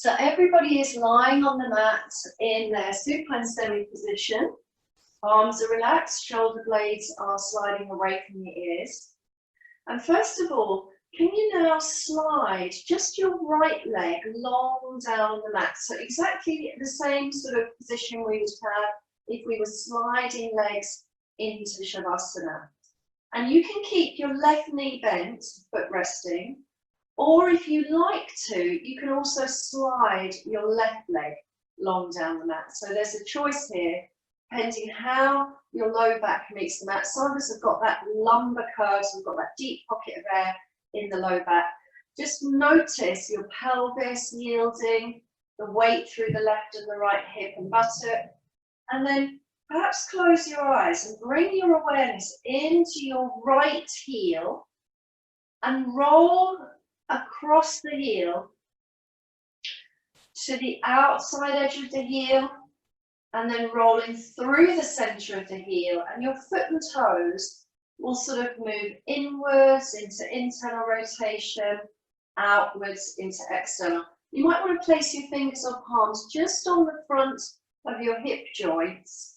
So everybody is lying on the mat in their supine semi position. Arms are relaxed, shoulder blades are sliding away from the ears. And first of all, can you now slide just your right leg long down the mat? So exactly the same sort of position we would have if we were sliding legs into Shavasana. And you can keep your left knee bent but resting. Or if you like to, you can also slide your left leg long down the mat. So there's a choice here, depending how your low back meets the mat. Some of us have got that lumbar curve, so we've got that deep pocket of air in the low back. Just notice your pelvis yielding, the weight through the left and the right hip and buttock. And then perhaps close your eyes and bring your awareness into your right heel and roll across the heel to the outside edge of the heel, and then rolling through the center of the heel, and your foot and toes will sort of move inwards into internal rotation, outwards into external. You might want to place your fingers or palms just on the front of your hip joints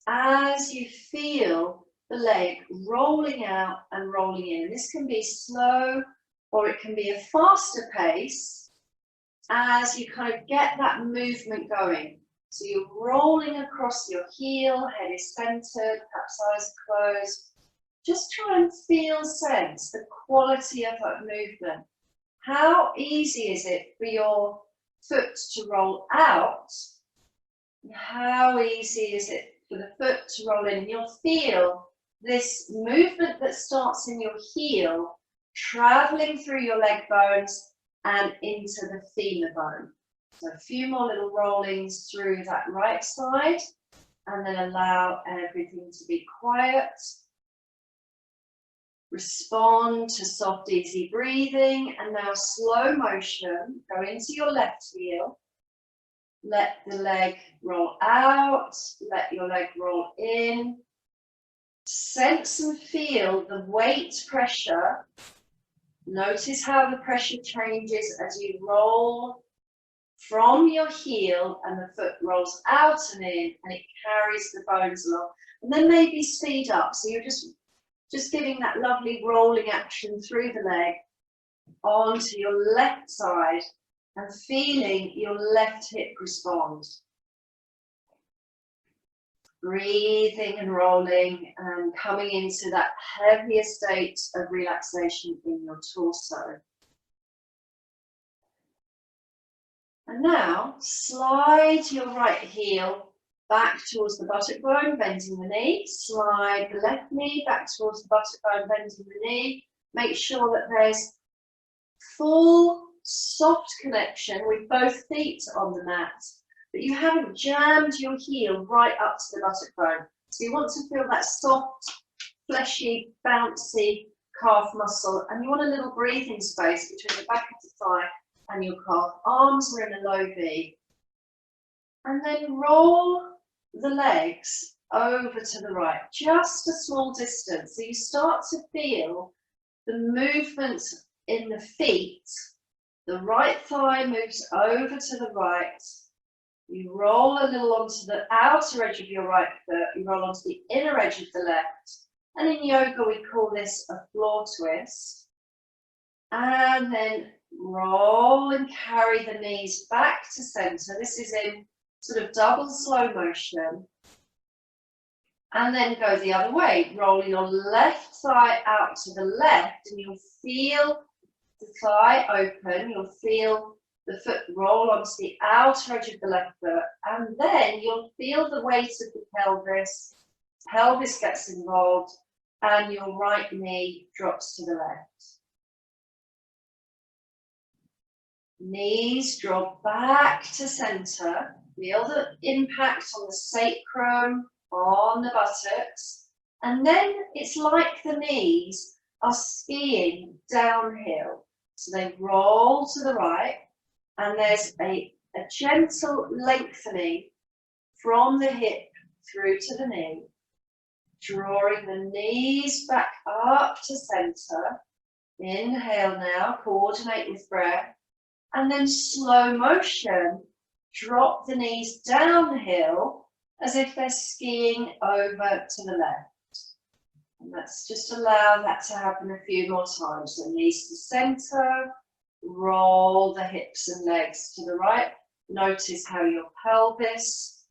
as you feel the leg rolling out and rolling in. This can be slow, or it can be a faster pace as you kind of get that movement going. So you're rolling across your heel, head is centered, perhaps eyes closed. Just try and sense the quality of that movement. How easy is it for your foot to roll out? And how easy is it for the foot to roll in? And you'll feel this movement that starts in your heel traveling through your leg bones and into the femur bone. So a few more little rollings through that right side, and then allow everything to be quiet. Respond to soft, easy breathing, and now slow motion, go into your left heel. Let the leg roll out, let your leg roll in. Sense and feel the weight pressure. Notice how the pressure changes as you roll from your heel and the foot rolls out and in, and it carries the bones along. And then maybe speed up. So you're just giving that lovely rolling action through the leg onto your left side and feeling your left hip respond. Breathing and rolling and coming into that heavier state of relaxation in your torso. And now slide your right heel back towards the buttock bone, bending the knee. Slide the left knee back towards the buttock bone, bending the knee. Make sure that there's full soft connection with both feet on the mat, but you haven't jammed your heel right up to the buttock bone. So you want to feel that soft, fleshy, bouncy calf muscle, and you want a little breathing space between the back of the thigh and your calf. Arms are in a low V. And then roll the legs over to the right, just a small distance. So you start to feel the movement in the feet. The right thigh moves over to the right. You roll a little onto the outer edge of your right foot, you roll onto the inner edge of the left, and in yoga we call this a floor twist. And then roll and carry the knees back to center. This is in sort of double slow motion. And then go the other way, roll your left thigh out to the left, and you'll feel the thigh open, you'll feel the foot roll onto the outer edge of the left foot, and then you'll feel the weight of the pelvis gets involved, and your right knee drops to the left. Knees drop back to center, feel the impact on the sacrum, on the buttocks, and then it's like the knees are skiing downhill. So they roll to the right, and there's a gentle lengthening from the hip through to the knee, drawing the knees back up to center. Inhale now, coordinate with breath, And then slow motion, drop the knees downhill as if they're skiing over to the left. And let's just allow that to happen a few more times. So knees to center, roll the hips and legs to the right. Notice how your pelvis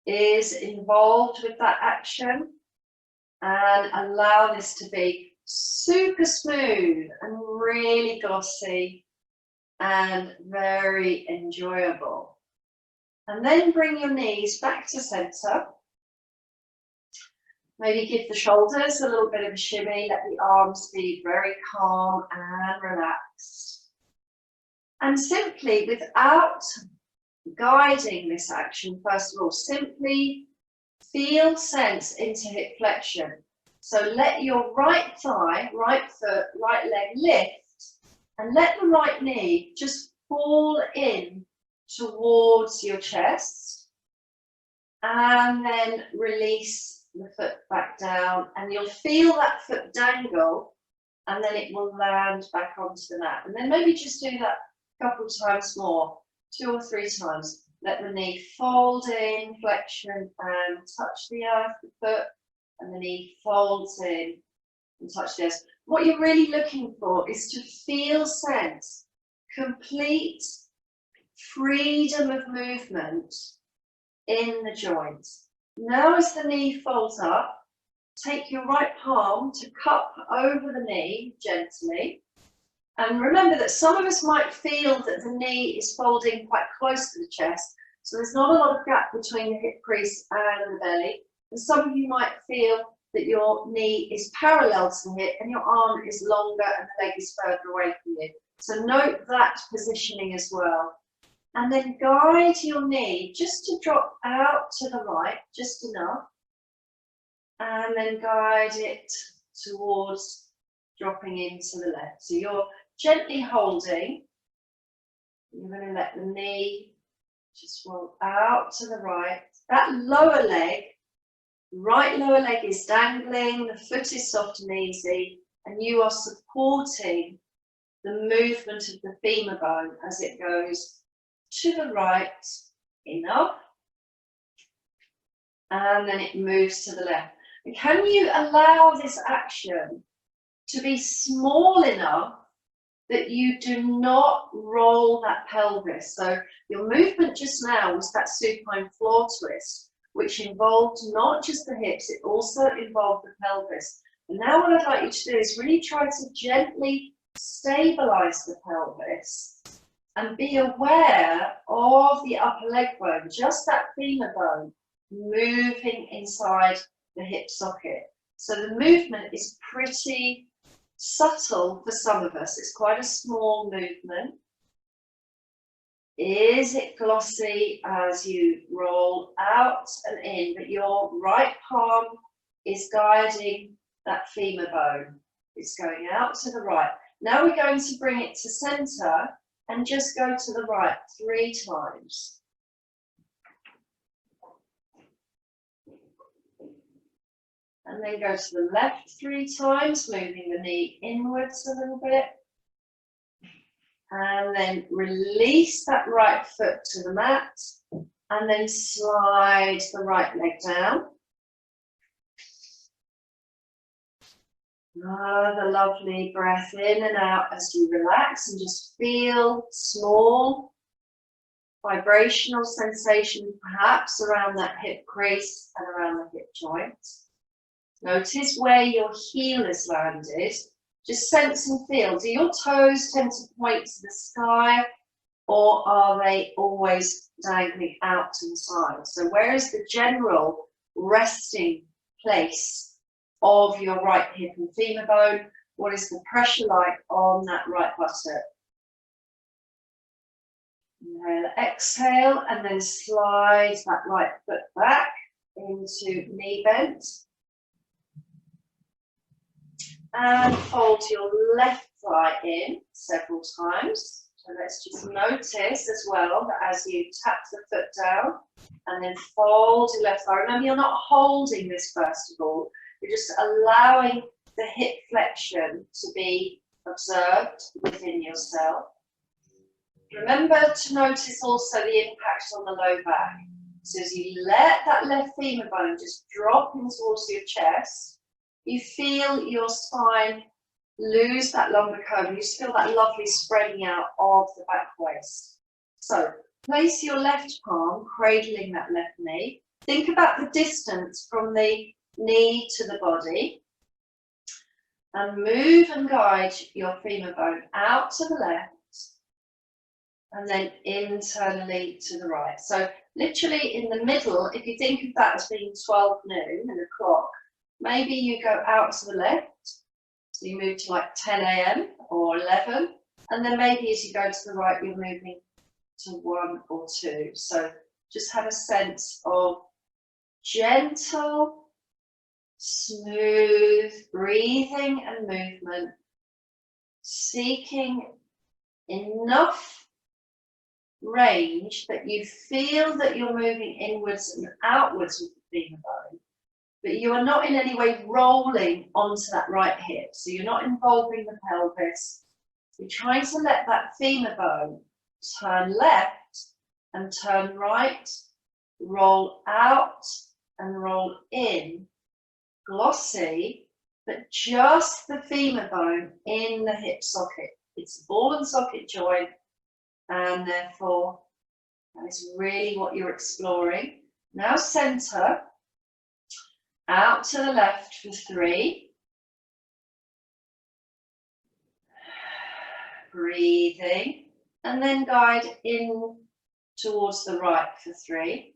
is involved with that action. And allow this to be super smooth and really glossy and very enjoyable. And then bring your knees back to center. Maybe give the shoulders a little bit of a shimmy, let the arms be very calm and relaxed. And simply, without guiding this action, first of all, simply feel sense into hip flexion. So let your right thigh, right foot, right leg lift, and let the right knee just fall in towards your chest. And then release the foot back down, and you'll feel that foot dangle, and then it will land back onto the mat. And then maybe just do that a couple of times more, 2 or 3 times. Let the knee fold in, flexion, and touch the earth, the foot, and the knee folds in and touch the earth. What you're really looking for is to feel sense, complete freedom of movement in the joints. Now as the knee folds up, take your right palm to cup over the knee gently. And remember that some of us might feel that the knee is folding quite close to the chest, so there's not a lot of gap between the hip crease and the belly. And some of you might feel that your knee is parallel to the hip and your arm is longer and the leg is further away from you. So note that positioning as well. And then guide your knee just to drop out to the right, just enough. And then guide it towards dropping into the left. So you're gently holding. You're going to let the knee just roll out to the right. That lower leg, right lower leg is dangling, the foot is soft and easy, and you are supporting the movement of the femur bone as it goes to the right, enough, and then it moves to the left. And can you allow this action to be small enough that you do not roll that pelvis? So your movement just now was that supine floor twist, which involved not just the hips, it also involved the pelvis. And now what I'd like you to do is really try to gently stabilize the pelvis and be aware of the upper leg bone, just that femur bone, moving inside the hip socket. So the movement is pretty subtle for some of us. It's quite a small movement. Is it glossy as you roll out and in, but your right palm is guiding that femur bone. It's going out to the right. Now we're going to bring it to center and just go to the right 3 times. And then go to the left 3 times, moving the knee inwards a little bit. And then release that right foot to the mat. And then slide the right leg down. Another lovely breath in and out as you relax and just feel small vibrational sensation perhaps around that hip crease and around the hip joint. Notice where your heel is landed. Just sense and feel. Do your toes tend to point to the sky, or are they always dangling out to the side? So where is the general resting place of your right hip and femur bone? What is the pressure like on that right buttock? Inhale, exhale, and then slide that right foot back into knee bent. And fold your left thigh in several times. So let's just notice as well that as you tap the foot down and then fold your left thigh. Remember, you're not holding this first of all. You're just allowing the hip flexion to be observed within yourself. Remember to notice also the impact on the low back. So as you let that left femur bone just drop in towards your chest, you feel your spine lose that lumbar cone. You just feel that lovely spreading out of the back waist. So place your left palm cradling that left knee. Think about the distance from the knee to the body. And move and guide your femur bone out to the left. And then internally to the right. So literally in the middle, if you think of that as being 12 noon and a clock, maybe you go out to the left. So you move to like 10 a.m. or 11. And then maybe as you go to the right, you're moving to 1 or 2. So just have a sense of gentle, smooth breathing and movement, seeking enough range that you feel that you're moving inwards and outwards with the femur bone, but you are not in any way rolling onto that right hip. So you're not involving the pelvis. You're trying to let that femur bone turn left and turn right, roll out and roll in, glossy, but just the femur bone in the hip socket. It's a ball and socket joint, and therefore that is really what you're exploring. Now center, out to the left for 3. Breathing, and then guide in towards the right for 3.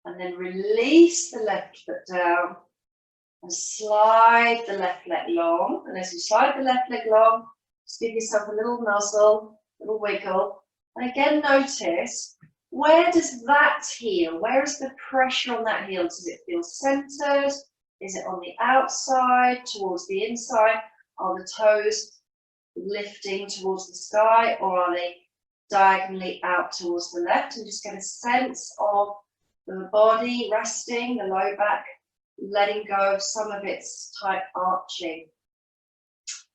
And then release the left foot down and slide the left leg long. And as you slide the left leg long, just give yourself a little nuzzle, a little wiggle. And again, notice, where does that heel, where is the pressure on that heel? Does it feel centered? Is it on the outside, towards the inside? Are the toes lifting towards the sky, or are they diagonally out towards the left? And just get a sense of the body resting, the low back, letting go of some of its tight arching.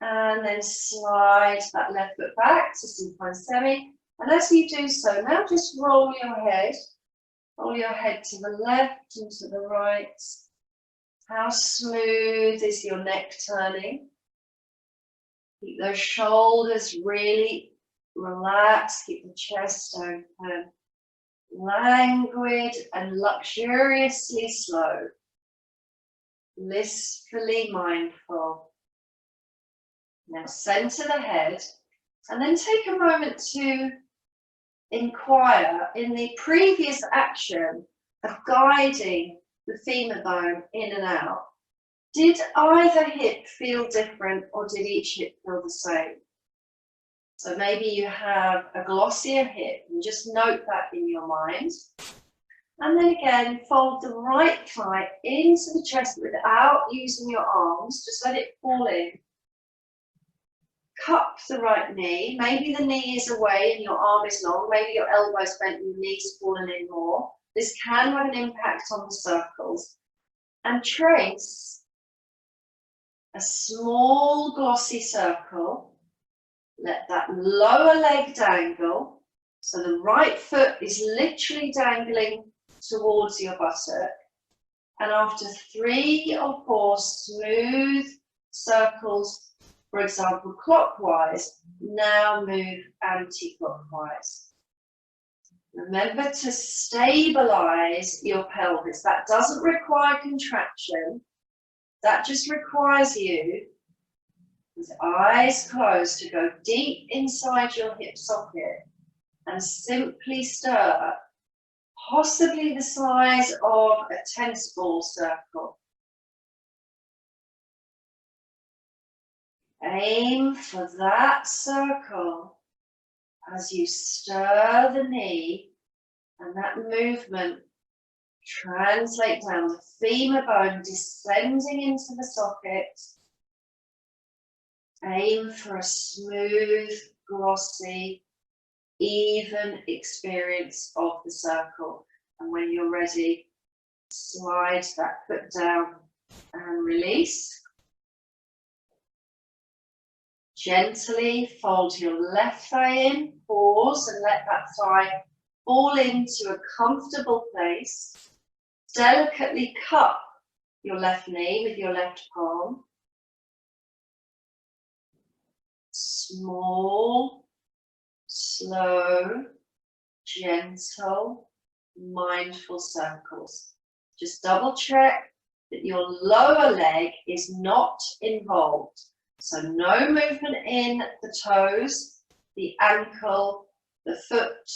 And then slide that left foot back to supine semi. And as you do so, now just roll your head to the left and to the right. How smooth is your neck turning? Keep those shoulders really relaxed, keep the chest open. Languid and luxuriously slow, blissfully mindful. Now center the head and then take a moment to inquire in the previous action of guiding the femur bone in and out. Did either hip feel different, or did each hip feel the same? So maybe you have a glossier hip, and just note that in your mind. And then again, fold the right thigh into the chest without using your arms. Just let it fall in. Cup the right knee. Maybe the knee is away and your arm is long. Maybe your elbow's bent and your knee's fallen in more. This can have an impact on the circles. And trace a small glossy circle. Let that lower leg dangle. So the right foot is literally dangling towards your buttock. And after 3 or 4 smooth circles, for example, clockwise, now move anti-clockwise. Remember to stabilize your pelvis. That doesn't require contraction. That just requires you, with eyes closed, to go deep inside your hip socket and simply stir, possibly the size of a tennis ball circle. Aim for that circle as you stir the knee, and that movement translate down the femur bone, descending into the socket. Aim for a smooth, glossy, even experience of the circle. And when you're ready, slide that foot down and release. Gently fold your left thigh in, pause and let that thigh fall into a comfortable place. Delicately cup your left knee with your left palm. Small, slow, gentle, mindful circles. Just double check that your lower leg is not involved. So no movement in the toes, the ankle, the foot,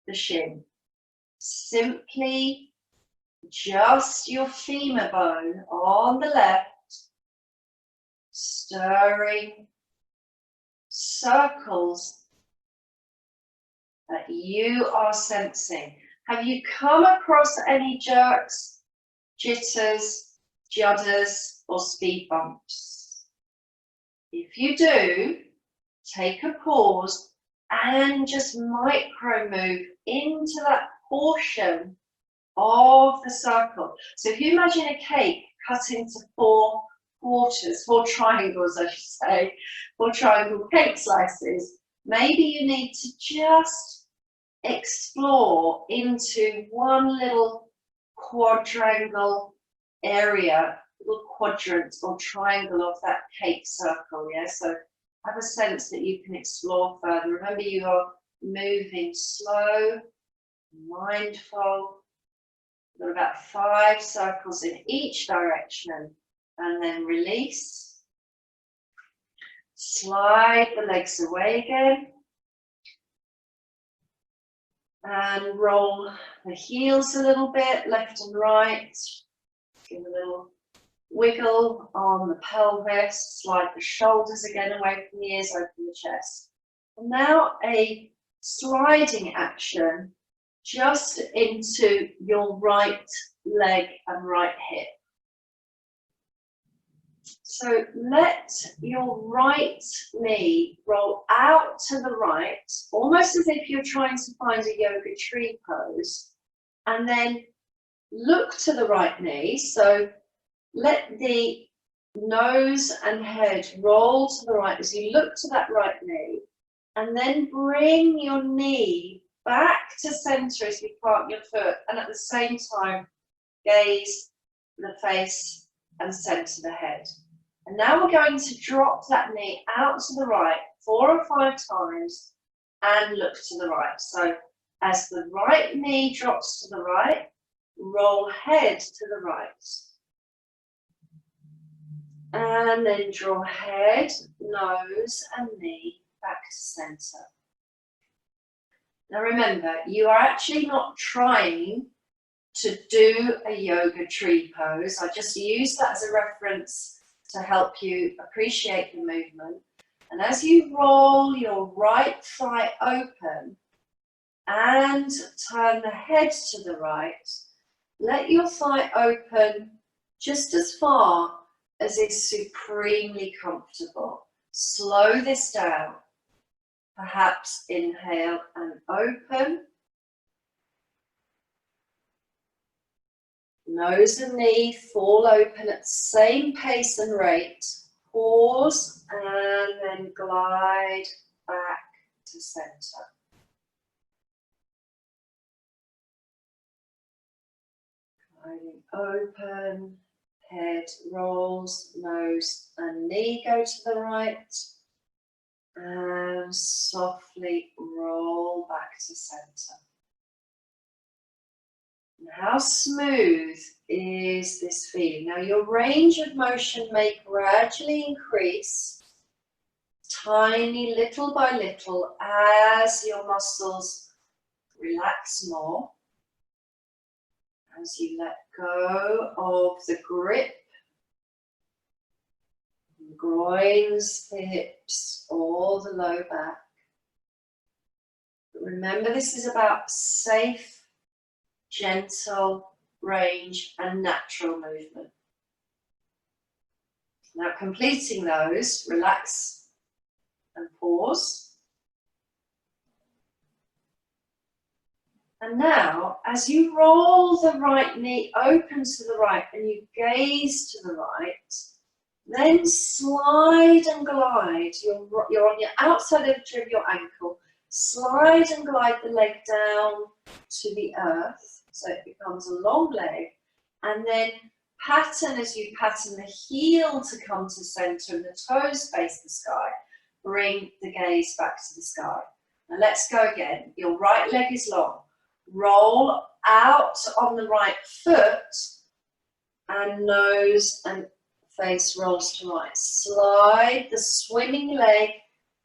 the shin. Simply just your femur bone on the left, stirring circles that you are sensing. Have you come across any jerks, jitters, judders, or speed bumps? If you do, take a pause and just micro move into that portion of the circle. So if you imagine a cake cut into 4 quarters, 4 triangles, I should say, 4 triangle cake slices, maybe you need to just explore into one little quadrangle area, little quadrant or triangle of that cake circle, yeah? So have a sense that you can explore further. Remember, you are moving slow, mindful. We've got about 5 circles in each direction, and then release. Slide the legs away again. And roll the heels a little bit, left and right. Give a little wiggle on the pelvis. Slide the shoulders again away from the ears, open the chest. And now a sliding action just into your right leg and right hip. So let your right knee roll out to the right, almost as if you're trying to find a yoga tree pose, and then look to the right knee. So let the nose and head roll to the right as you look to that right knee, and then bring your knee back to center as you plant your foot, and at the same time gaze the face and center the head. And now we're going to drop that knee out to the right 4 or 5 times and look to the right. So as the right knee drops to the right, roll head to the right. And then draw head, nose and knee back to center. Now remember, you are actually not trying to do a yoga tree pose. I just use that as a reference to help you appreciate the movement. And as you roll your right thigh open and turn the head to the right, let your thigh open just as far as is supremely comfortable. Slow this down. Perhaps inhale and open. Nose and knee fall open at the same pace and rate. Pause and then glide back to center. Gliding open, head rolls, nose and knee go to the right. And softly roll back to center. And how smooth is this feeling? Now your range of motion may gradually increase, tiny little by little, as your muscles relax more, as you let go of the grip, the groins, the hips, or the low back. But remember, this is about safe, gentle range and natural movement. Now completing those, relax and pause. And now as you roll the right knee open to the right and you gaze to the right, Then slide and glide. You're on your outside edge of your ankle. Slide and glide the leg down to the earth, so it becomes a long leg. And then pattern as you pattern the heel to come to center and the toes face the sky. Bring the gaze back to the sky. Now let's go again. Your right leg is long. Roll out on the right foot and nose and face rolls to right. Slide the swimming leg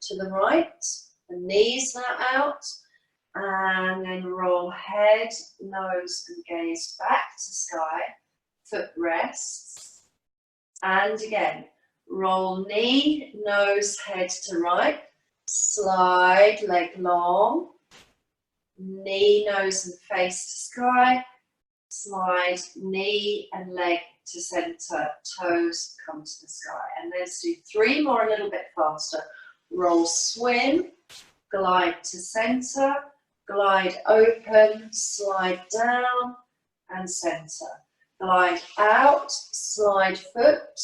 to the right. The knees now out. And then roll head, nose and gaze back to sky. Foot rests. And again, roll knee, nose, head to right. Slide leg long. Knee, nose and face to sky. Slide knee and leg to center. Toes come to the sky. And let's do 3 more a little bit faster. Roll swim. Glide to center. Glide open. Slide down and center. Glide out, slide foot,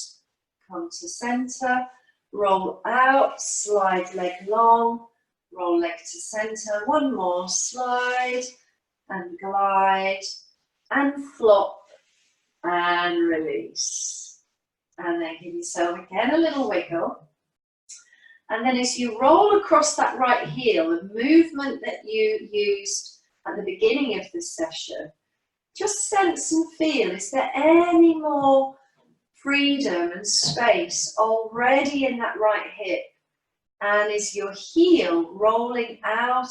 come to center, roll out, slide leg long, roll leg to center. 1 more, slide and glide and flop and release. And then give yourself again a little wiggle. And then as you roll across that right heel, the movement that you used at the beginning of this session, just sense and feel, is there any more freedom and space already in that right hip? And is your heel rolling out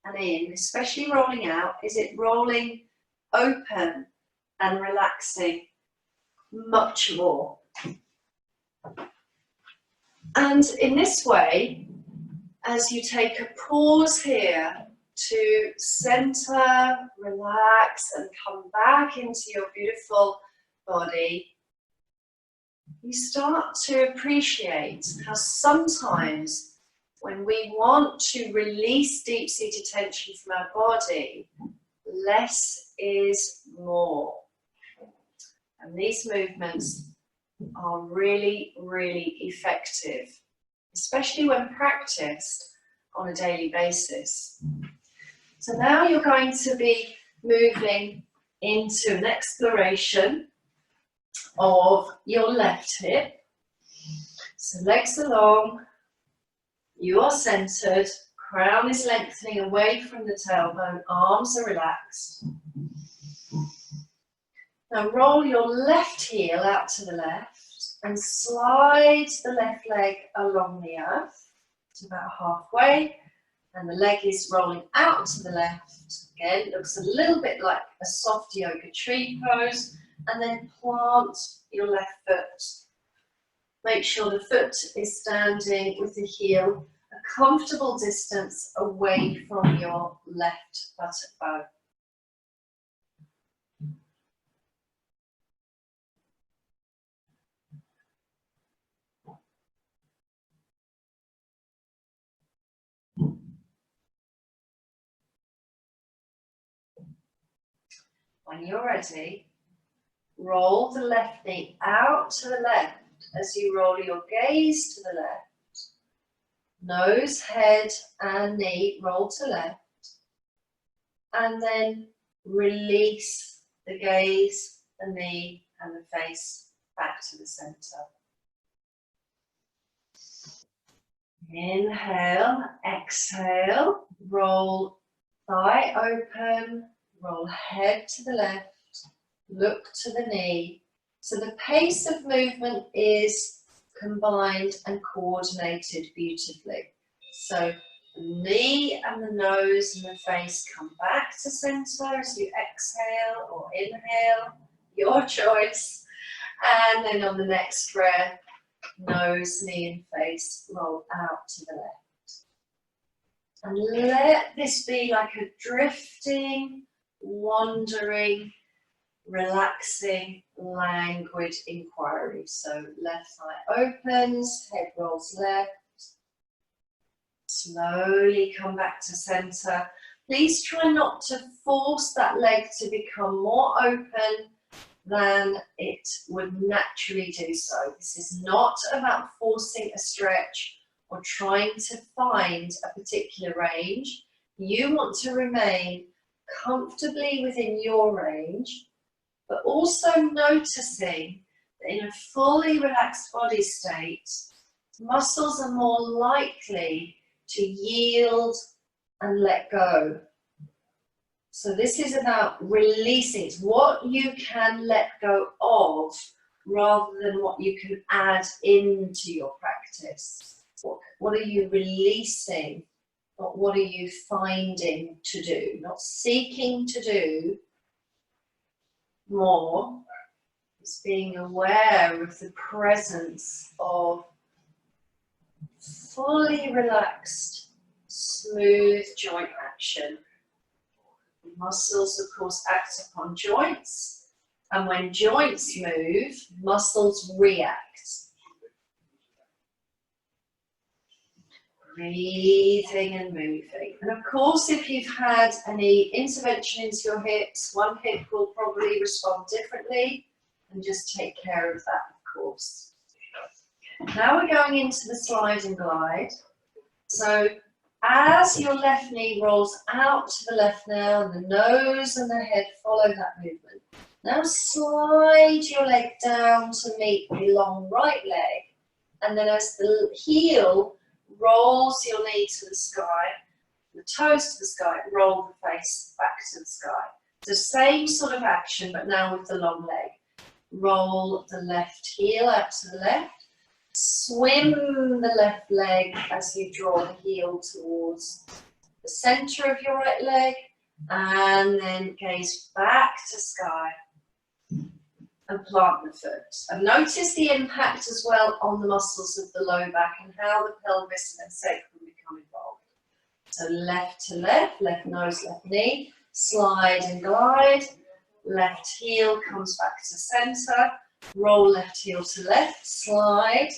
and in, especially rolling out, is it rolling open and relaxing much more? And in this way, as you take a pause here to center, relax, and come back into your beautiful body, you start to appreciate how sometimes when we want to release deep-seated tension from our body, less is more. And these movements are really, really effective, especially when practiced on a daily basis. So now you're going to be moving into an exploration of your left hip. So legs are long, you are centered, crown is lengthening away from the tailbone, arms are relaxed. Now roll your left heel out to the left and slide the left leg along the earth to about halfway. And the leg is rolling out to the left. Again, looks a little bit like a soft yoga tree pose. And then plant your left foot. Make sure the foot is standing with the heel a comfortable distance away from your left buttock bone. When you're ready, roll the left knee out to the left as you roll your gaze to the left. Nose, head and knee roll to left. And then release the gaze, the knee and the face back to the center. Inhale, exhale, roll thigh open, roll head to the left, look to the knee. So the pace of movement is combined and coordinated beautifully. So the knee and the nose and the face come back to center as you exhale or inhale, your choice. And then on the next breath, nose, knee and face roll out to the left. And let this be like a drifting, wandering, relaxing, languid inquiry. So left thigh opens, head rolls left. Slowly come back to center. Please try not to force that leg to become more open than it would naturally do so. This is not about forcing a stretch or trying to find a particular range. You want to remain comfortably within your range, but also noticing that in a fully relaxed body state, muscles are more likely to yield and let go. So this is about releasing. It's what you can let go of rather than what you can add into your practice. What are you releasing? Not what are you finding to do? Not seeking to do more. It's being aware of the presence of fully relaxed, smooth joint action. Muscles, of course, act upon joints, and when joints move, muscles react. Breathing and moving. And of course, if you've had any intervention into your hips, one hip will probably respond differently, and just take care of that, of course. Now we're going into the slide and glide. So as your left knee rolls out to the left now, the nose and the head follow that movement. Now slide your leg down to meet the long right leg, and then as the heel rolls your knee to the sky, the toes to the sky, roll the face back to the sky. The same sort of action, but now with the long leg. Roll the left heel out to the left. Swim the left leg as you draw the heel towards the center of your right leg, and then gaze back to sky and plant the foot. And notice the impact as well on the muscles of the low back and how the pelvis and sacrum become involved. So left to left nose, left knee, slide and glide, left heel comes back to center, roll left heel to left, slide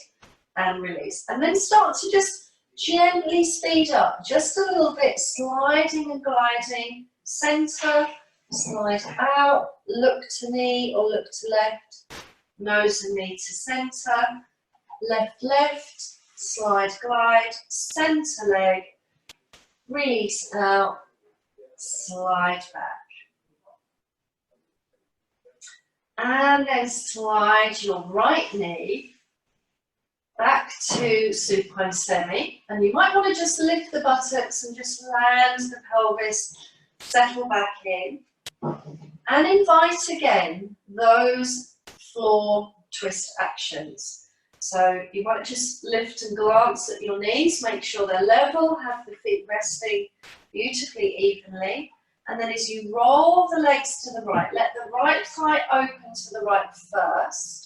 and release. And then start to just gently speed up, just a little bit, sliding and gliding, center, slide out, look to knee or look to left, nose and knee to center, left, left, slide, glide, center leg, release out, slide back. And then slide your right knee back to supine semi, and you might want to just lift the buttocks and just land the pelvis, settle back in, and invite again those floor twist actions. So you might just lift and glance at your knees, make sure they're level, have the feet resting beautifully evenly, and then as you roll the legs to the right, let the right thigh open to the right first.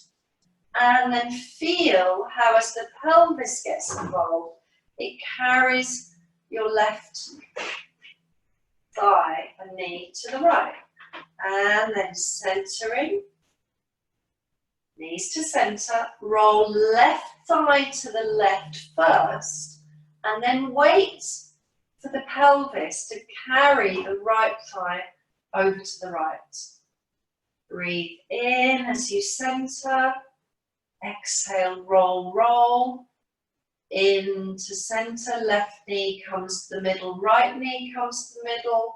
And then feel how as the pelvis gets involved, it carries your left thigh and knee to the right. And then centering, knees to center, roll left thigh to the left first, and then wait for the pelvis to carry the right thigh over to the right. Breathe in as you center. Exhale, roll, roll, into center, left knee comes to the middle, right knee comes to the middle,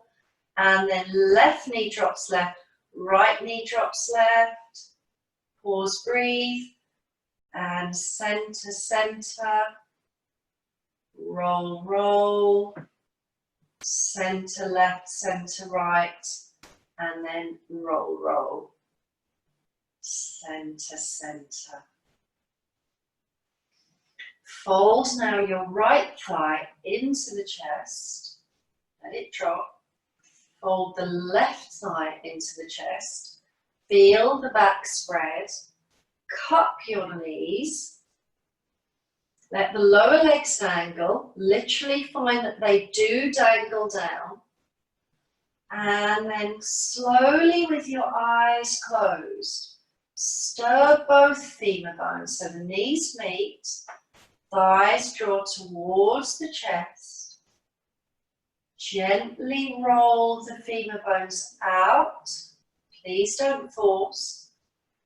and then left knee drops left, right knee drops left, pause, breathe, and center, center, roll, roll, center left, center right, and then roll, roll, center, center. Fold now your right thigh into the chest, let it drop. Fold the left thigh into the chest, feel the back spread, cup your knees, let the lower legs dangle, literally find that they do dangle down, and then slowly with your eyes closed, stir both femur bones so the knees meet, thighs draw towards the chest. Gently roll the femur bones out. Please don't force.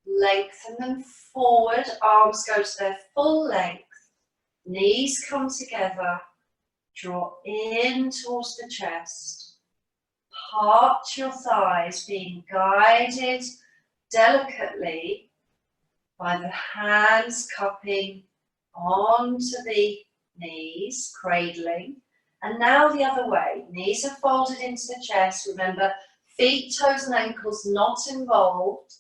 Lengthen them forward, arms go to their full length, knees come together, draw in towards the chest, part your thighs, being guided delicately by the hands cupping onto the knees, cradling. And now the other way, knees are folded into the chest. Remember, feet, toes and ankles not involved.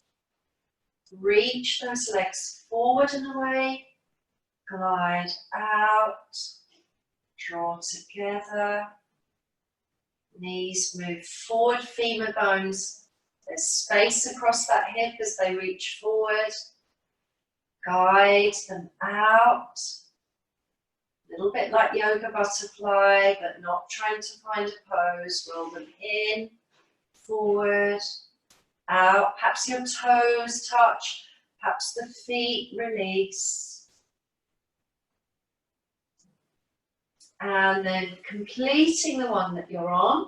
Reach those legs forward and away, glide out, draw together, knees move forward, femur bones, there's space across that hip as they reach forward, guide them out, a little bit like yoga butterfly, but not trying to find a pose, roll them in, forward, out, perhaps your toes touch, perhaps the feet release. And then completing the one that you're on,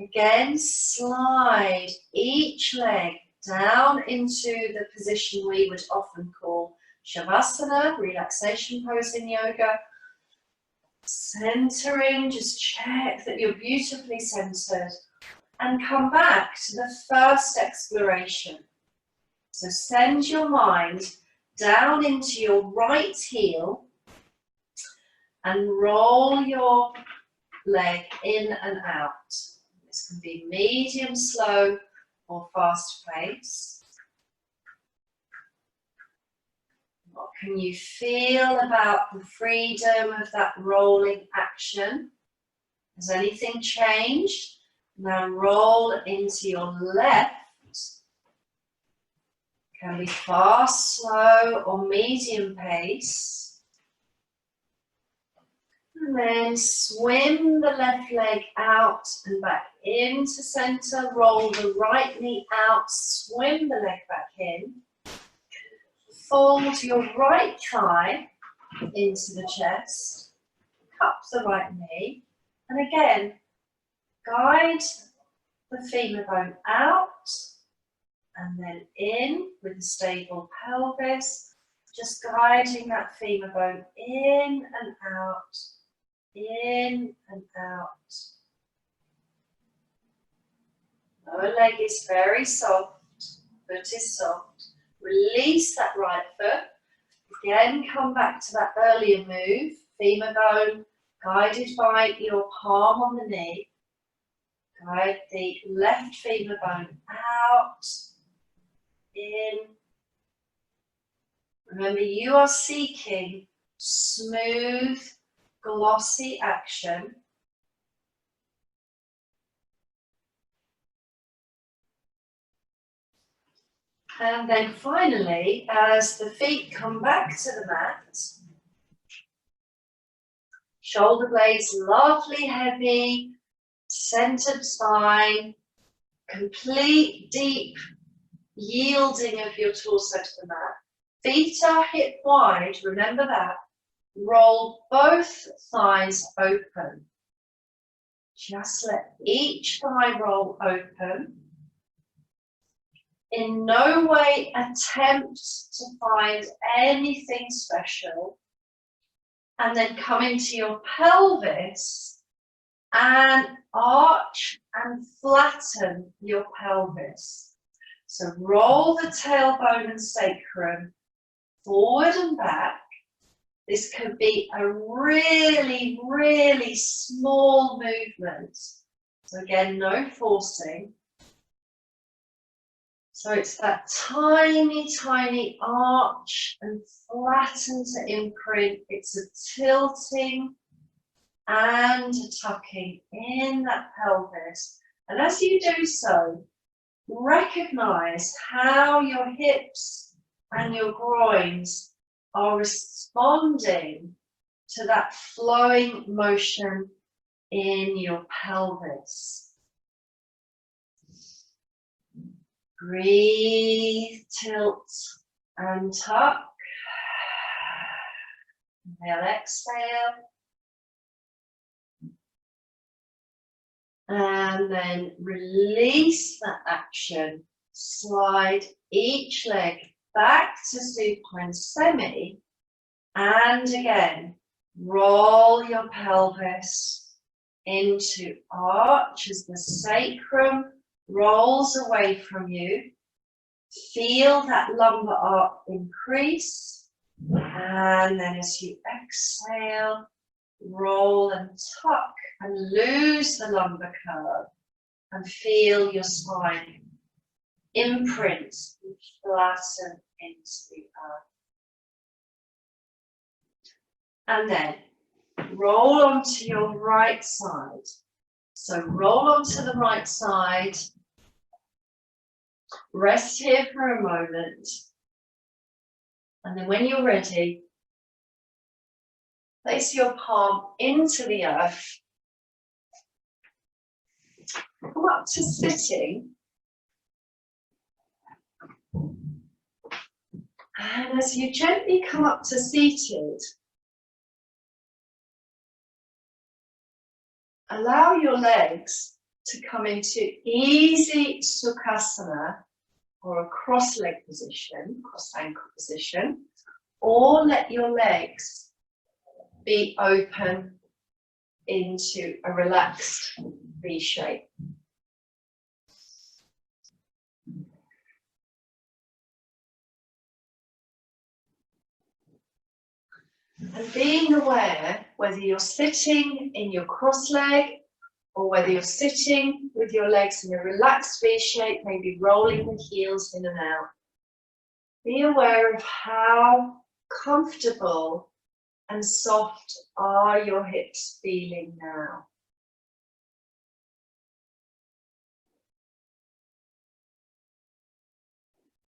again slide each leg down into the position we would often call Shavasana, relaxation pose in yoga. Centering, just check that you're beautifully centered. And come back to the first exploration. So send your mind down into your right heel and roll your leg in and out. This can be medium, slow, or fast pace. What can you feel about the freedom of that rolling action? Has anything changed? Now roll into your left. Can be fast, slow, or medium pace. And then swim the left leg out and back into center. Roll the right knee out, swim the leg back in. Fold your right thigh into the chest. Cup the right knee. And again, guide the femur bone out and then in with a stable pelvis, just guiding that femur bone in and out, in and out. Lower leg is very soft, foot is soft. Release that right foot. Again, come back to that earlier move, femur bone guided by your palm on the knee. Guide the left femur bone out, in. Remember, you are seeking smooth, glossy action. And then finally, as the feet come back to the mat, shoulder blades lovely, heavy, centered spine, complete deep yielding of your torso to the mat. Feet are hip wide, remember that. Roll both thighs open. Just let each thigh roll open. In no way attempt to find anything special. And then come into your pelvis and arch and flatten your pelvis. So roll the tailbone and sacrum forward and back. This could be a really, really small movement. So again, no forcing. So it's that tiny, tiny arch and flatten to imprint. It's a tilting and a tucking in that pelvis. And as you do so, recognize how your hips and your groins are responding to that flowing motion in your pelvis. Breathe, tilt and tuck. Inhale, exhale. And then release that action slide each leg back to supine semi, and again, roll your pelvis into arch as the sacrum rolls away from you. Feel that lumbar arc increase, and then as you exhale, roll and tuck and lose the lumbar curve, and feel your spine imprint and flatten into the earth. And then roll onto your right side. So roll onto the right side. Rest here for a moment. And then when you're ready, place your palm into the earth. Come up to sitting. And as you gently come up to seated, allow your legs to come into easy Sukhasana, or a cross-leg position, cross-ankle position, or let your legs be open into a relaxed V shape. And being aware whether you're sitting in your cross leg or whether you're sitting with your legs in a relaxed V shape, maybe rolling the heels in and out. Be aware of how comfortable and soft are your hips feeling now.